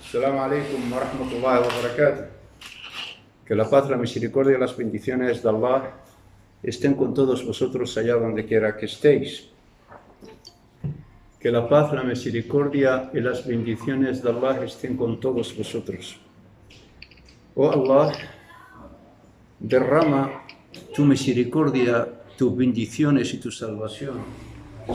Assalamu alaikum wa rahmatullahi wa barakatuh. Que la paz, la misericordia y las bendiciones de Allah estén con todos vosotros allá donde quiera que estéis. Que la paz, la misericordia y las bendiciones de Allah estén con todos vosotros. Oh Allah, derrama tu misericordia, tus bendiciones y tu salvación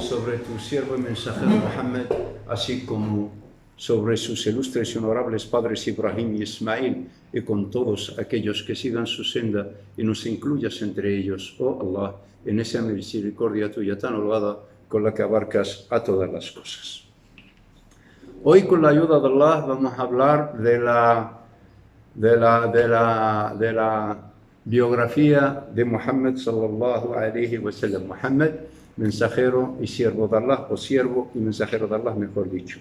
sobre tu siervo y mensajero Muhammad, así como sobre sus ilustres y honorables padres Ibrahim y Ismail, y con todos aquellos que sigan su senda, y nos incluyas entre ellos, oh Allah, en esa misericordia tuya tan holgada con la que abarcas a todas las cosas. Hoy, con la ayuda de Allah, vamos a hablar de la biografía de Muhammad sallallahu alayhi wa sallam. Muhammad, mensajero y siervo de Allah, o siervo y mensajero de Allah, mejor dicho.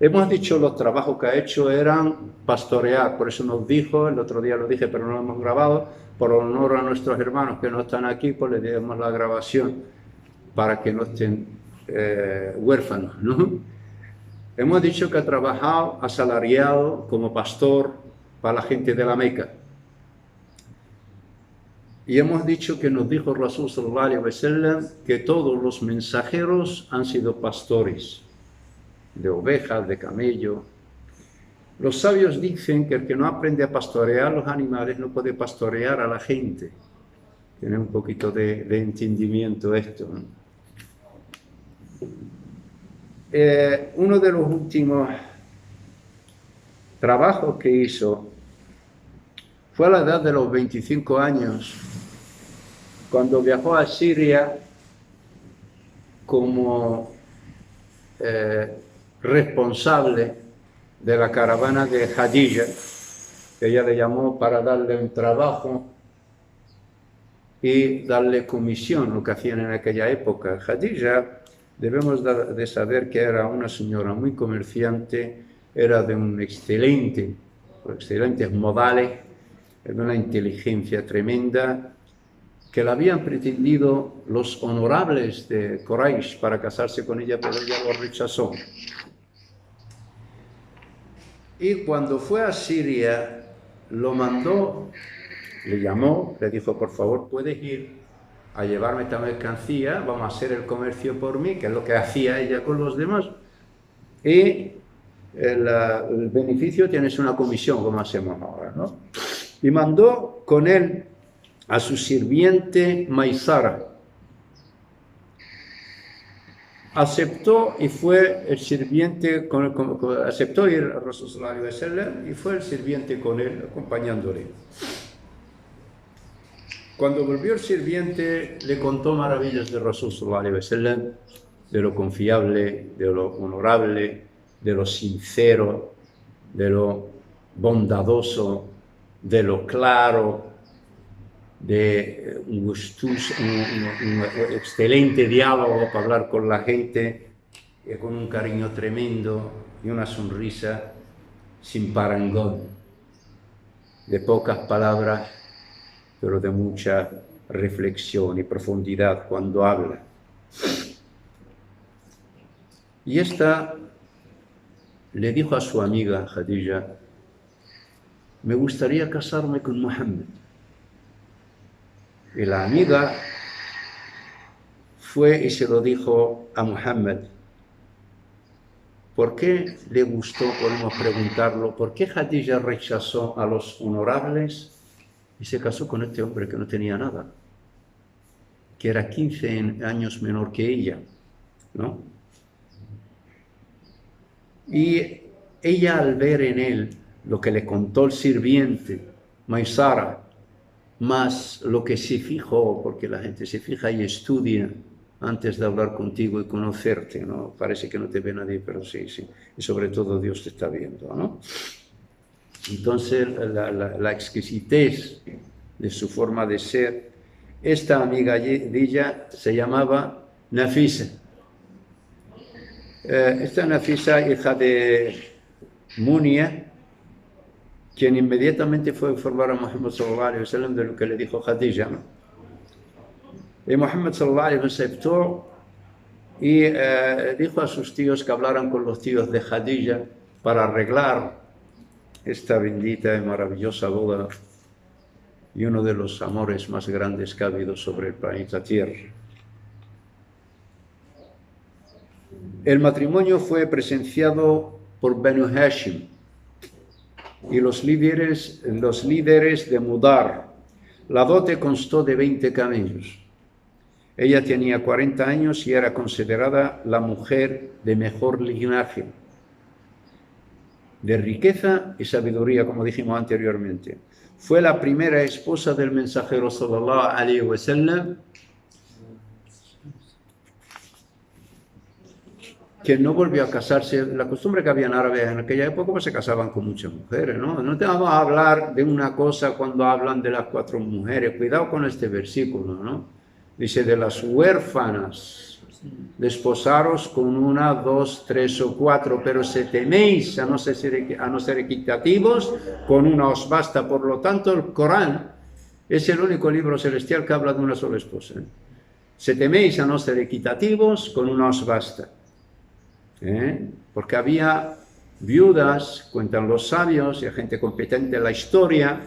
Hemos dicho los trabajos que ha hecho eran pastorear, por eso nos dijo, el otro día lo dije pero no lo hemos grabado, por honor a nuestros hermanos que no están aquí, pues les demos la grabación para que no estén huérfanos, ¿no? Hemos dicho que ha trabajado asalariado como pastor para la gente de la Meca. Y hemos dicho que nos dijo Rasul sallallahu alaihi wasallam que todos los mensajeros han sido pastores de ovejas, de camello. Los sabios dicen que el que no aprende a pastorear los animales no puede pastorear a la gente. Tiene un poquito de entendimiento esto, ¿no? Uno de los últimos trabajos que hizo fue a la edad de los 25 años, cuando viajó a Siria como responsable de la caravana de Khadija, que ella le llamó para darle un trabajo y darle comisión, lo que hacían en aquella época. Khadija, debemos de saber que era una señora muy comerciante, era de un excelentes modales, de una inteligencia tremenda, que la habían pretendido los honorables de Quraysh para casarse con ella, pero ella lo rechazó. Y cuando fue a Siria, lo mandó, le llamó, le dijo, por favor, puedes ir a llevarme esta mercancía, vamos a hacer el comercio por mí, que es lo que hacía ella con los demás. Y el beneficio tienes una comisión, como hacemos ahora, ¿no? Y mandó con él a su sirviente Maisara. Aceptó y fue el sirviente, aceptó ir a Rasul sallallahu alaihi wasallam y fue el sirviente con él, acompañándole. Cuando volvió el sirviente, le contó maravillas de Rasul sallallahu alaihi wasallam, de lo confiable, de lo honorable, de lo sincero, de lo bondadoso, de lo claro, de un excelente diálogo para hablar con la gente, con un cariño tremendo y una sonrisa sin parangón, de pocas palabras, pero de mucha reflexión y profundidad cuando habla. Y esta le dijo a su amiga Khadija, me gustaría casarme con Muhammad. Y la amiga fue y se lo dijo a Muhammad. ¿Por qué le gustó? Podemos preguntarlo. ¿Por qué Khadija rechazó a los honorables y se casó con este hombre que no tenía nada? Que era 15 años menor que ella, ¿no? Y ella, al ver en él lo que le contó el sirviente, Maisara, más lo que se fijó, porque la gente se fija y estudia antes de hablar contigo y conocerte, ¿no? Parece que no te ve nadie, pero sí, sí. Y sobre todo Dios te está viendo, ¿no? Entonces, la exquisitez de su forma de ser, esta amiga de ella se llamaba Nafisa. Esta Nafisa, hija de Munia, quien inmediatamente fue a informar a Muhammad sallallahu alaihi wasallam de lo que le dijo Khadija, ¿no? Y Muhammad sallallahu alaihi wasallam aceptó y dijo a sus tíos que hablaran con los tíos de Khadija para arreglar esta bendita y maravillosa boda y uno de los amores más grandes que ha habido sobre el planeta Tierra. El matrimonio fue presenciado por Banu Hashim y los líderes de Mudar. La dote constó de 20 camellos. Ella tenía 40 años y era considerada la mujer de mejor linaje, de riqueza y sabiduría, como dijimos anteriormente. Fue la primera esposa del mensajero sallallahu alaihi wasallam, que no volvió a casarse. La costumbre que había en árabes en aquella época, pues se casaban con muchas mujeres, ¿no? No te vamos a hablar de una cosa cuando hablan de las 4 mujeres. Cuidado con este versículo, ¿no? Dice, de las huérfanas, desposaros con 1, 2, 3 o 4, pero si teméis a no ser equitativos, con una os basta. Por lo tanto, el Corán es el único libro celestial que habla de una sola esposa. Si teméis a no ser equitativos, con una os basta. Porque había viudas, cuentan los sabios y hay gente competente en la historia,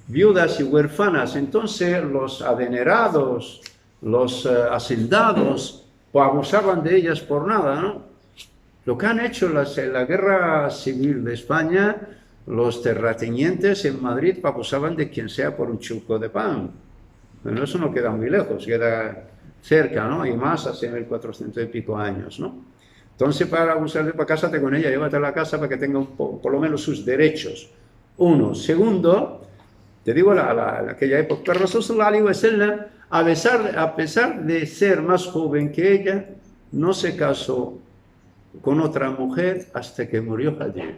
viudas y huérfanas. Entonces los adinerados, los hacendados, pues abusaban de ellas por nada, ¿no? Lo que han hecho en la guerra civil de España, los terratenientes en Madrid abusaban de quien sea por un chuco de pan. Bueno, eso no queda muy lejos, queda cerca, ¿no? Y más hace 1400 y pico años, ¿no? Entonces, para abusar, para cásate con ella, llévate a la casa para que tenga por lo menos sus derechos. Uno. Segundo, te digo, aquella época, Rasul sallallahu alaihi wasallam, a pesar de ser más joven que ella, no se casó con otra mujer hasta que murió Khadija.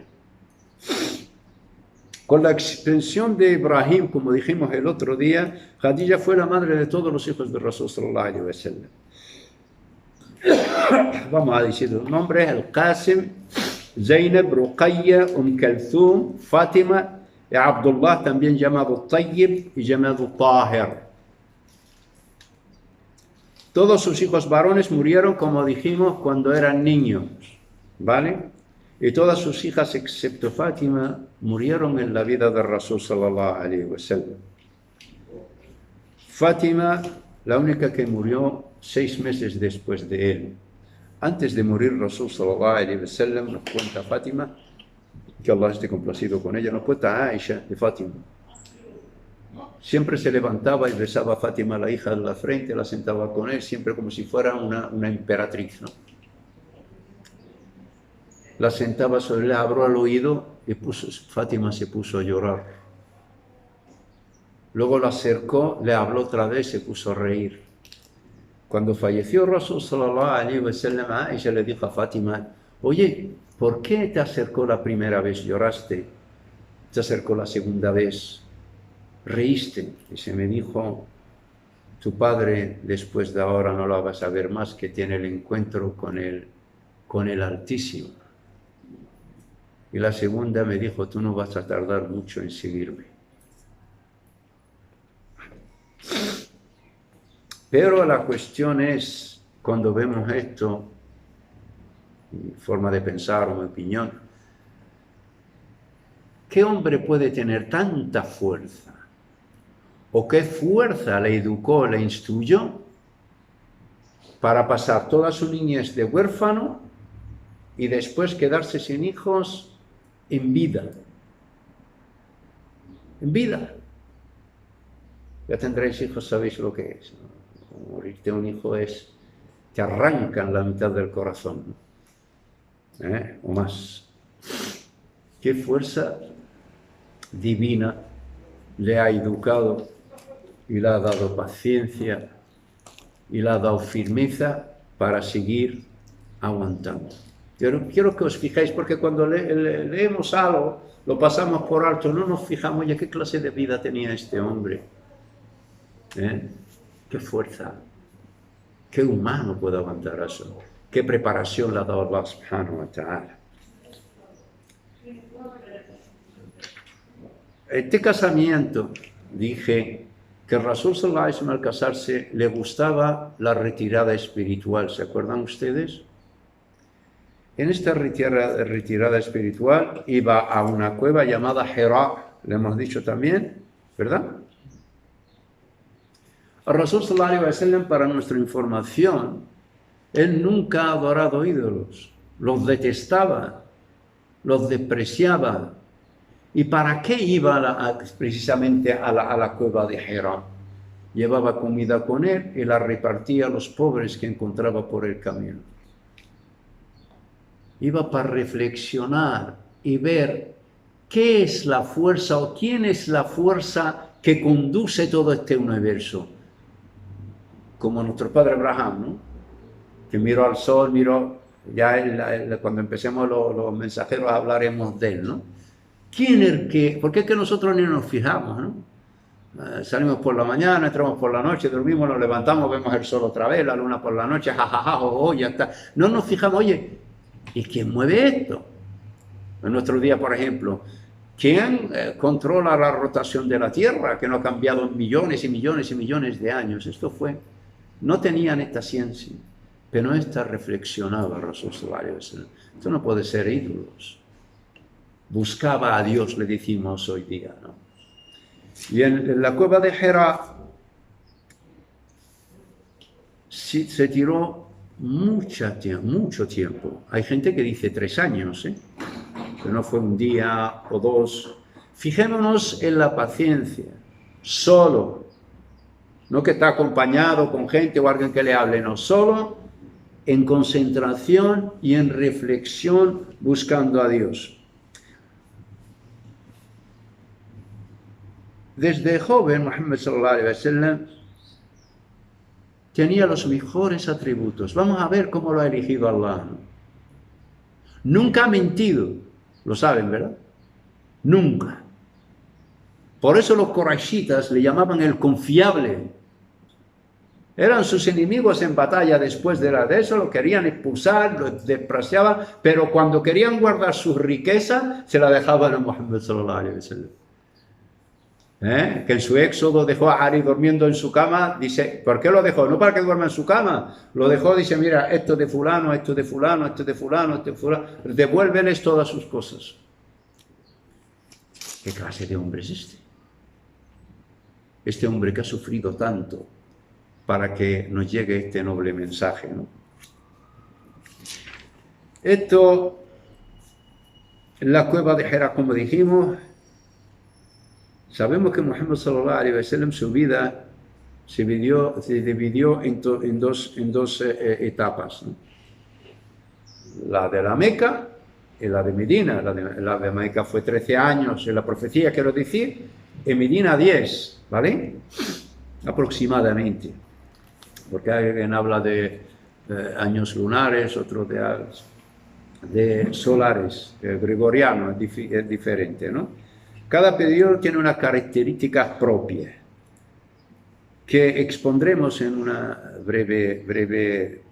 Con la extensión de Ibrahim, como dijimos el otro día, Khadija fue la madre de todos los hijos de Rasul sallallahu alaihi wasallam. Vamos a decir los nombres: el Qasim, Zainab, Ruqayya, Kalthum, Fátima y Abdullah, también llamado Tayyib y llamado Tahir. Todos sus hijos varones murieron, como dijimos, cuando eran niños, ¿vale? Y todas sus hijas, excepto Fátima, murieron en la vida de Rasul sallallahu alaihi wasallam. Fátima, la única que murió 6 meses después de él. Antes de morir Rasul sallallahu alaihi wasallam, nos cuenta Fátima, que Allah esté complacido con ella, nos cuenta Aisha de Fátima. Siempre se levantaba y besaba a Fátima, la hija, en la frente, la sentaba con él, siempre como si fuera una emperatriz, ¿no? La sentaba sobre él, le abrió al oído y Fátima se puso a llorar. Luego la acercó, le habló otra vez y se puso a reír. Cuando falleció Rasul sallallahu alaihi wasallam, Aisha le dijo a Fátima: oye, ¿por qué te acercó la primera vez? Lloraste. Te acercó la segunda vez, reíste. Y se me dijo: tu padre después de ahora no lo vas a ver más, que tiene el encuentro con el Altísimo. Y la segunda me dijo: tú no vas a tardar mucho en seguirme. Pero la cuestión es, cuando vemos esto, mi forma de pensar o mi opinión, ¿qué hombre puede tener tanta fuerza? ¿O qué fuerza le educó, le instruyó para pasar toda su niñez de huérfano y después quedarse sin hijos en vida? En vida. Ya tendréis hijos, sabéis lo que es, ¿no? Morirte un hijo te arrancan la mitad del corazón, o más. ¿Qué fuerza divina le ha educado y le ha dado paciencia y le ha dado firmeza para seguir aguantando? Yo quiero que os fijáis, porque cuando leemos algo, lo pasamos por alto, no nos fijamos, oye, ¿qué clase de vida tenía este hombre? Qué fuerza, qué humano puede aguantar eso, qué preparación le ha dado Allah subhanahu wa ta'ala. Este casamiento, dije que Rasul sallallahu alaihi wasallam al casarse le gustaba la retirada espiritual, ¿se acuerdan ustedes? En esta retirada espiritual iba a una cueva llamada Hira, le hemos dicho también, ¿verdad? Al Rasul sallallahu alaihi wasallam, para nuestra información, él nunca ha adorado ídolos, los detestaba, los despreciaba. ¿Y para qué iba precisamente a la cueva de Hira? Llevaba comida con él y la repartía a los pobres que encontraba por el camino. Iba para reflexionar y ver qué es la fuerza o quién es la fuerza que conduce todo este universo. Como nuestro padre Abraham, ¿no? Que miró al sol, miró, ya cuando empecemos los mensajeros hablaremos de él, ¿no? ¿Quién es el que? Porque es que nosotros ni nos fijamos, ¿no? Salimos por la mañana, entramos por la noche, dormimos, nos levantamos, vemos el sol otra vez, la luna por la noche, jajaja, ya está. No nos fijamos, oye, ¿y quién mueve esto? En nuestro día, por ejemplo, ¿quién controla la rotación de la Tierra, que no ha cambiado en millones y millones y millones de años? Esto fue, no tenían esta ciencia, pero esta reflexionaba Rasul sallallahu alaihi wasallam. Esto no puede ser ídolos. Buscaba a Dios, le decimos hoy día, ¿no? Y en la cueva de Hira se tiró mucho tiempo. Hay gente que dice 3 años, que no fue un día o 2. Fijémonos en la paciencia, solo, no que está acompañado con gente o alguien que le hable, no, solo en concentración y en reflexión buscando a Dios. Desde joven, Muhammad sallallahu alaihi wasallam tenía los mejores atributos. Vamos a ver cómo lo ha elegido Allah. Nunca ha mentido, lo saben, ¿verdad? Nunca. Por eso los quraishitas le llamaban el confiable. Eran sus enemigos en batalla después de eso, lo querían expulsar, lo despreciaban, pero cuando querían guardar su riqueza, se la dejaban a Muhammad sallallahu alaihi wasallam. Que en su éxodo dejó a Ali durmiendo en su cama, dice, ¿por qué lo dejó? No para que duerma en su cama, lo dejó, dice, mira, esto de fulano, esto de fulano, esto de fulano, esto de fulano, devuélveles todas sus cosas. ¿Qué clase de hombre es este? Este hombre que ha sufrido tanto para que nos llegue este noble mensaje, ¿no? Esto, en la cueva de Hira, como dijimos, sabemos que Muhammad sallallahu alaihi wasallam, su vida se dividió en dos etapas, ¿no? La de la Meca y la de Medina. La de Meca fue 13 años en la profecía, quiero decir, en Medina 10, ¿vale? Aproximadamente. Porque alguien habla de años lunares, otro de solares, gregoriano, es diferente, ¿no? Cada periodo tiene una característica propia que expondremos en una breve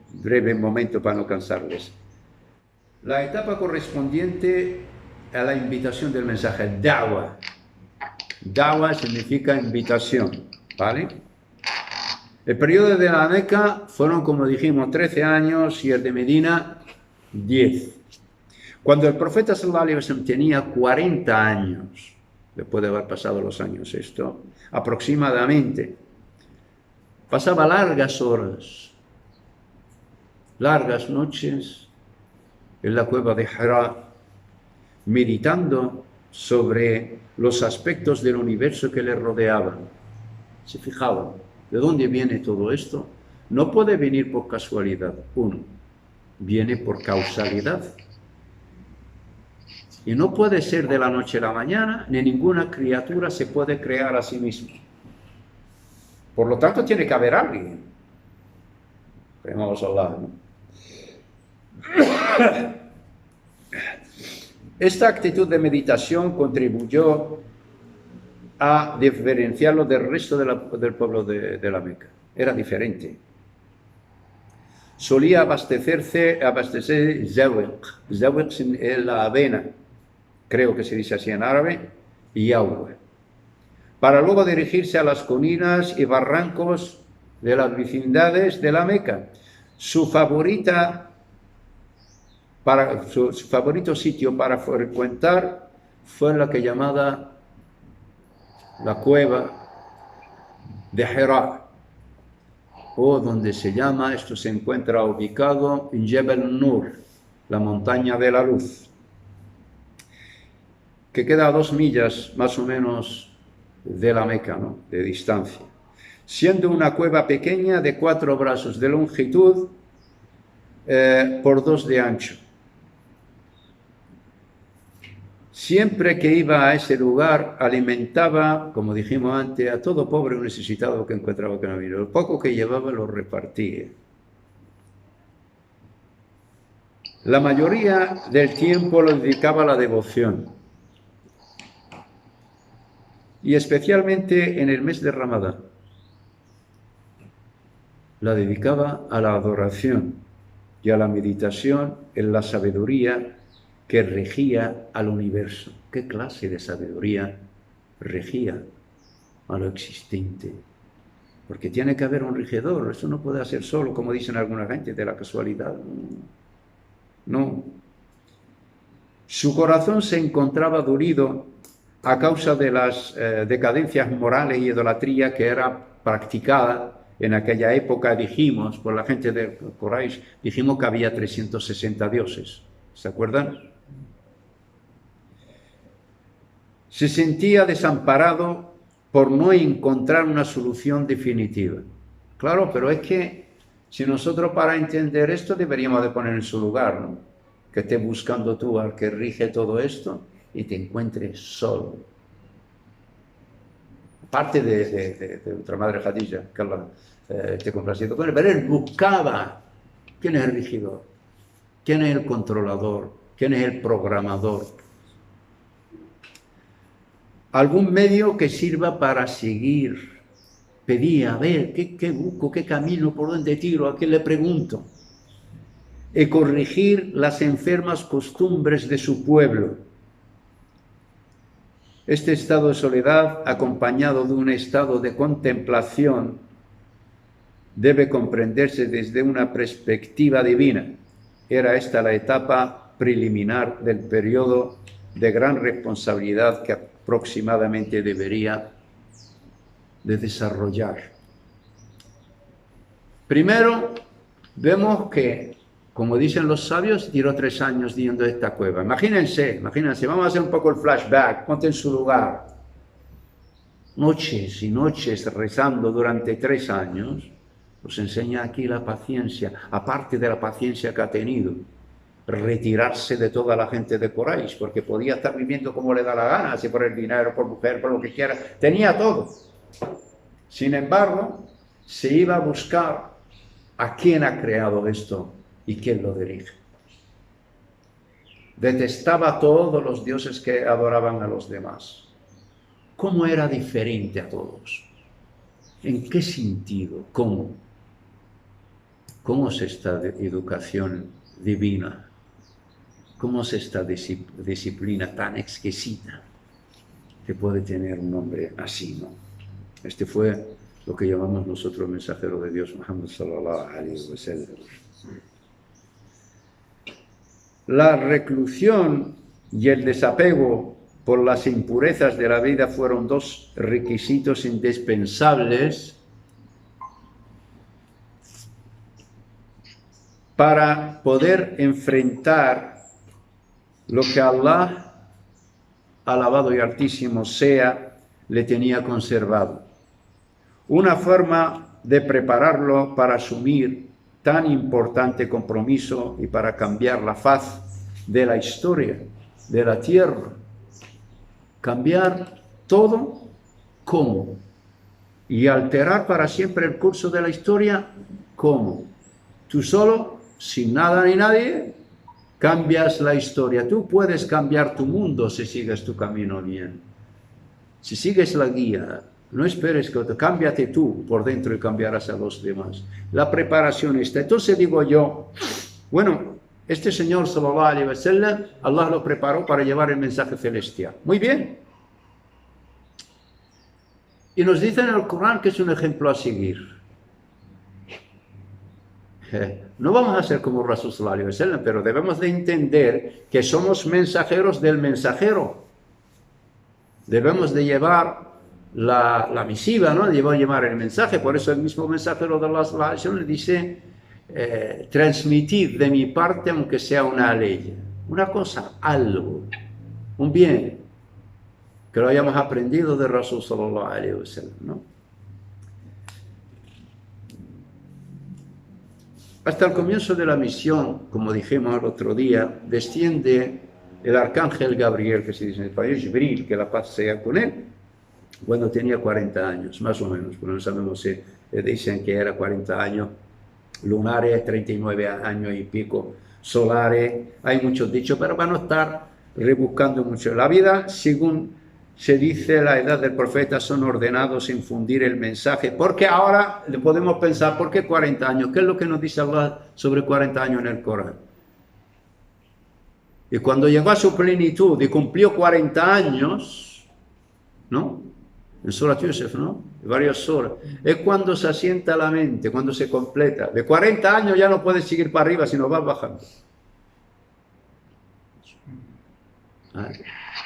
momento para no cansarles. La etapa correspondiente a la invitación del mensaje, Da'wa. Da'wa significa invitación, ¿vale? El periodo de la Meca fueron, como dijimos, 13 años y el de Medina 10. Cuando el profeta sallallahu alaihi wasallam tenía 40 años, después de haber pasado los años esto, aproximadamente, pasaba largas horas, largas noches en la cueva de Hira, meditando sobre los aspectos del universo que le rodeaban. Se fijaban, ¿de dónde viene todo esto? No puede venir por casualidad. Uno, viene por causalidad. Y no puede ser de la noche a la mañana, ni ninguna criatura se puede crear a sí misma. Por lo tanto, tiene que haber alguien. Vamos a hablar, ¿no? Esta actitud de meditación contribuyó a diferenciarlo del resto del pueblo de la Meca. Era diferente. Solía abastecer zawiq es la avena, creo que se dice así en árabe, y agua, para luego dirigirse a las colinas y barrancos de las vecindades de la Meca. Su favorita su favorito sitio para frecuentar fue la que llamada la cueva de Hira, o donde se llama, esto se encuentra ubicado en Jebel Nur, la montaña de la luz, que queda a 2 millas más o menos de la Meca, ¿no?, de distancia, siendo una cueva pequeña de 4 brazos de longitud por 2 de ancho. Siempre que iba a ese lugar, alimentaba, como dijimos antes, a todo pobre o necesitado que encontraba camino. Lo poco que llevaba lo repartía. La mayoría del tiempo lo dedicaba a la devoción. Y especialmente en el mes de Ramadán. La dedicaba a la adoración y a la meditación en la sabiduría que regía al universo. ¿Qué clase de sabiduría regía a lo existente? Porque tiene que haber un regidor, eso no puede ser solo, como dicen alguna gente, de la casualidad. No. Su corazón se encontraba dolido a causa de las decadencias morales y idolatría que era practicada en aquella época. Dijimos, por la gente de Quraysh, dijimos que había 360 dioses. ¿Se acuerdan? Se sentía desamparado por no encontrar una solución definitiva. Claro, pero es que si nosotros para entender esto deberíamos de poner en su lugar, ¿no? Que estés buscando tú al que rige todo esto y te encuentres solo. Aparte de nuestra madre Khadija, que Allah esté complacido con él, pero él buscaba quién es el regidor, quién es el controlador, quién es el programador. Algún medio que sirva para seguir. Pedía, a ver, ¿qué busco? ¿Qué camino? ¿Por dónde tiro? ¿A qué le pregunto? Y corregir las enfermas costumbres de su pueblo. Este estado de soledad, acompañado de un estado de contemplación, debe comprenderse desde una perspectiva divina. Era esta la etapa preliminar del periodo de gran responsabilidad que aproximadamente debería de desarrollar. Primero, vemos que, como dicen los sabios, tiró 3 años yendo a esta cueva. Imagínense, vamos a hacer un poco el flashback, ponte en su lugar. Noches y noches rezando durante 3 años, nos enseña aquí la paciencia, aparte de la paciencia que ha tenido. Retirarse de toda la gente de Quraysh, porque podía estar viviendo como le da la gana, si por el dinero, por mujer, por lo que quiera, tenía todo. Sin embargo, se iba a buscar a quién ha creado esto y quién lo dirige. Detestaba a todos los dioses que adoraban a los demás. ¿Cómo era diferente a todos? ¿En qué sentido? ¿Cómo? ¿Cómo es esta educación divina? ¿Cómo es esta disciplina tan exquisita que puede tener un hombre así, ¿no? Este fue lo que llamamos nosotros mensajero de Dios, Muhammad sallallahu alaihi wasallam. La reclusión y el desapego por las impurezas de la vida fueron 2 requisitos indispensables para poder enfrentar lo que Allah, alabado y altísimo sea, le tenía conservado. Una forma de prepararlo para asumir tan importante compromiso y para cambiar la faz de la historia, de la tierra. Cambiar todo, ¿cómo? Y alterar para siempre el curso de la historia, ¿cómo? Tú solo, sin nada ni nadie, cambias la historia. Tú puedes cambiar tu mundo si sigues tu camino bien. Si sigues la guía, no esperes que cámbiate tú por dentro y cambiarás a los demás. La preparación está. Entonces digo yo, bueno, este señor sallallahu alaihi wasallam, Allah lo preparó para llevar el mensaje celestial. Muy bien. Y nos dice en el Corán que es un ejemplo a seguir. no vamos a ser como Rasul sallallahu alaihi wasallam, pero debemos de entender que somos mensajeros del mensajero. Debemos de llevar la misiva, ¿no? Debemos llevar el mensaje. Por eso el mismo mensajero de Allah sallallahu alaihi wasallam dice, transmitid de mi parte aunque sea una ley, una cosa, algo, un bien, que lo hayamos aprendido de Rasul sallallahu alaihi wasallam, ¿no? Hasta el comienzo de la misión, como dijimos el otro día, desciende el arcángel Gabriel, que se dice en español, Jibril, que la paz sea con él, cuando tenía 40 años, más o menos, pero no sabemos si dicen que era 40 años, lunares, 39 años y pico, solares, hay muchos dichos, pero van a estar rebuscando mucho. La vida, según se dice, la edad del profeta son ordenados a infundir el mensaje, porque ahora le podemos pensar, ¿por qué 40 años? ¿Qué es lo que nos dice Allah sobre 40 años en el Corán? Y cuando llegó a su plenitud y cumplió 40 años, ¿no? En Surat Yusuf, ¿no? Varias horas. Es cuando se asienta la mente, cuando se completa. De 40 años ya no puedes seguir para arriba, sino vas bajando.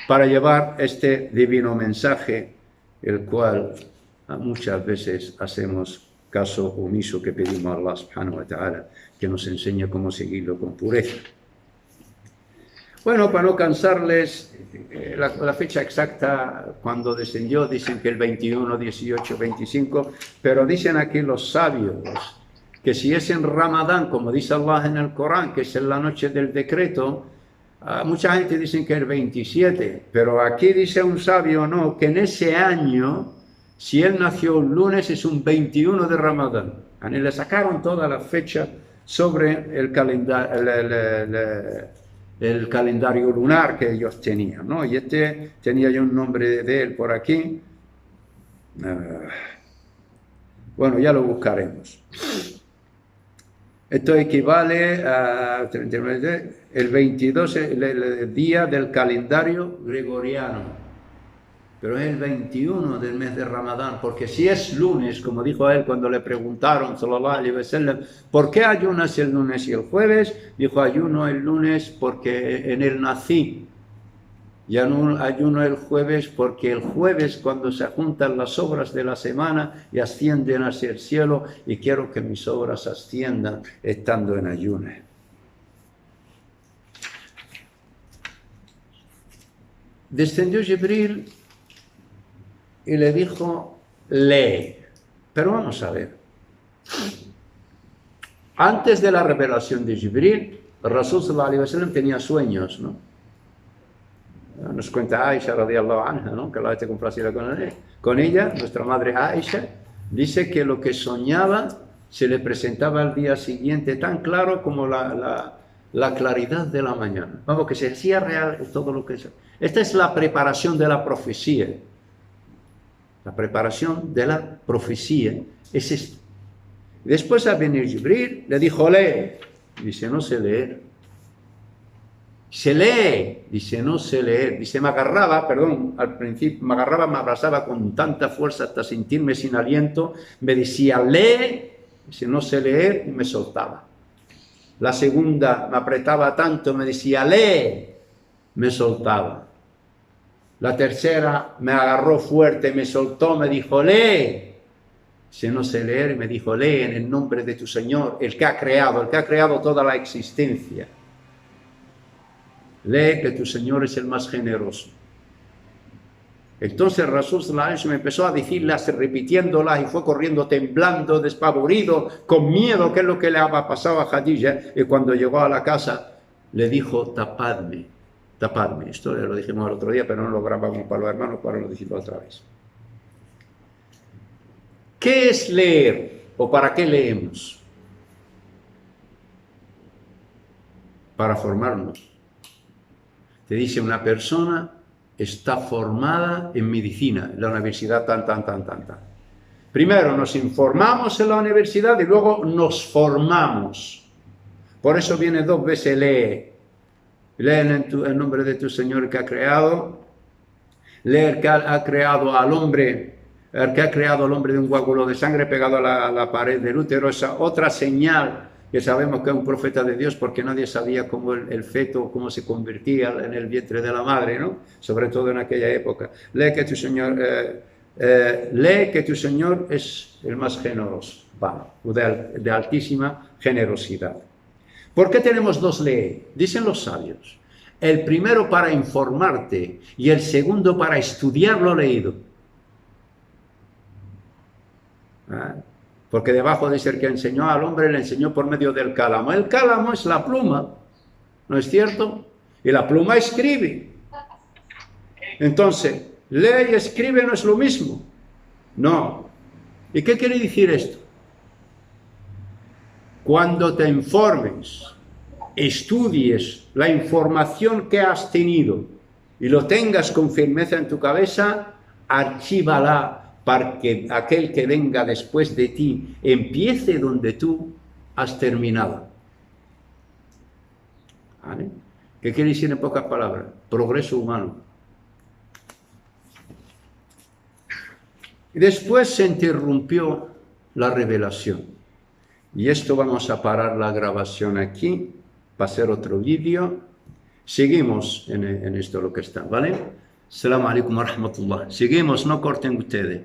Para llevar este divino mensaje, el cual muchas veces hacemos caso omiso, que pedimos a Allah subhanahu wa ta'ala que nos enseñe cómo seguirlo con pureza. Bueno, para no cansarles, la fecha exacta cuando descendió, dicen que el 21, 18, 25, pero dicen aquí los sabios que si es en Ramadán, como dice Allah en el Corán, que es en la noche del decreto, mucha gente dice que el 27, pero aquí dice un sabio, no, que en ese año, si él nació un lunes, es un 21 de Ramadán. A él le sacaron toda la fecha sobre el calendario lunar que ellos tenían, ¿no? Y este tenía yo un nombre de él por aquí. Bueno, ya lo buscaremos. Esto equivale a 39, el 22, el día del calendario gregoriano, pero es el 21 del mes de Ramadán, porque si es lunes, como dijo él cuando le preguntaron, sallallahu alaihi wasallam, ¿por qué ayunas el lunes y el jueves? Dijo, ayuno el lunes porque en él nací, y ayuno el jueves porque el jueves cuando se juntan las obras de la semana y ascienden hacia el cielo, y quiero que mis obras asciendan estando en ayuno. Descendió Jibril y le dijo, lee. Pero vamos a ver. Antes de la revelación de Jibril, Rasul sallallahu alaihi wasallam tenía sueños, ¿no? Nos cuenta Aisha radiyallahu anha, ¿no? Que la esté complacida con ella, nuestra madre Aisha, dice que lo que soñaba se le presentaba al día siguiente tan claro como la claridad de la mañana. Vamos, que se hacía real todo lo que es. Esta es la preparación de la profecía. La preparación de la profecía es esto. Después a venir Jibril, le dijo, lee. Dice, no sé leer. Se lee, dice, no sé leer. Dice, me agarraba, perdón, al principio, me abrazaba con tanta fuerza hasta sentirme sin aliento. Me decía, lee. Dice, no sé leer, y me soltaba. La segunda me apretaba tanto, me decía, lee. Me soltaba. La tercera me agarró fuerte, me soltó, me dijo, lee. Dice, no sé leer, y me dijo, lee en el nombre de tu Señor, el que ha creado toda la existencia. Lee que tu Señor es el más generoso. Entonces Rasul sallallahu alaihi wasallam empezó a decirlas, repitiéndolas, y fue corriendo temblando, despavorido, con miedo, que es lo que le había pasado a Khadija. Y cuando llegó a la casa, le dijo, tapadme, tapadme. Esto lo dijimos el otro día, pero no lo grabamos para los hermanos, para no decirlo otra vez. ¿Qué es leer? ¿O para qué leemos? Para formarnos. Te dice, una persona está formada en medicina, en la universidad tan. Primero nos informamos en la universidad y luego nos formamos. Por eso viene 2 veces lee. Lee en el nombre de tu Señor que ha creado. Lee el que ha creado al hombre, el que ha creado al hombre de un coágulo de sangre pegado a la pared del útero. Esa otra señal que sabemos que es un profeta de Dios porque nadie sabía cómo el feto, cómo se convertía en el vientre de la madre, ¿no? Sobre todo en aquella época. Lee que tu Señor es el más generoso, de altísima generosidad. ¿Por qué tenemos dos lee? Dicen los sabios. El primero para informarte y el segundo para estudiar lo leído. Porque debajo dice el que enseñó al hombre, le enseñó por medio del cálamo. El cálamo es la pluma, ¿no es cierto? Y la pluma escribe. Entonces, lee y escribe no es lo mismo. No. ¿Y qué quiere decir esto? Cuando te informes, estudies la información que has tenido y lo tengas con firmeza en tu cabeza, archívala para que aquel que venga después de ti empiece donde tú has terminado. ¿Vale? ¿Qué quiere decir en pocas palabras? Progreso humano. Y después se interrumpió la revelación. Y esto vamos a parar la grabación aquí, para hacer otro vídeo. Seguimos en esto lo que está, ¿vale? Assalamu alaikum wa rahmatullah. Seguimos, no corten ustedes.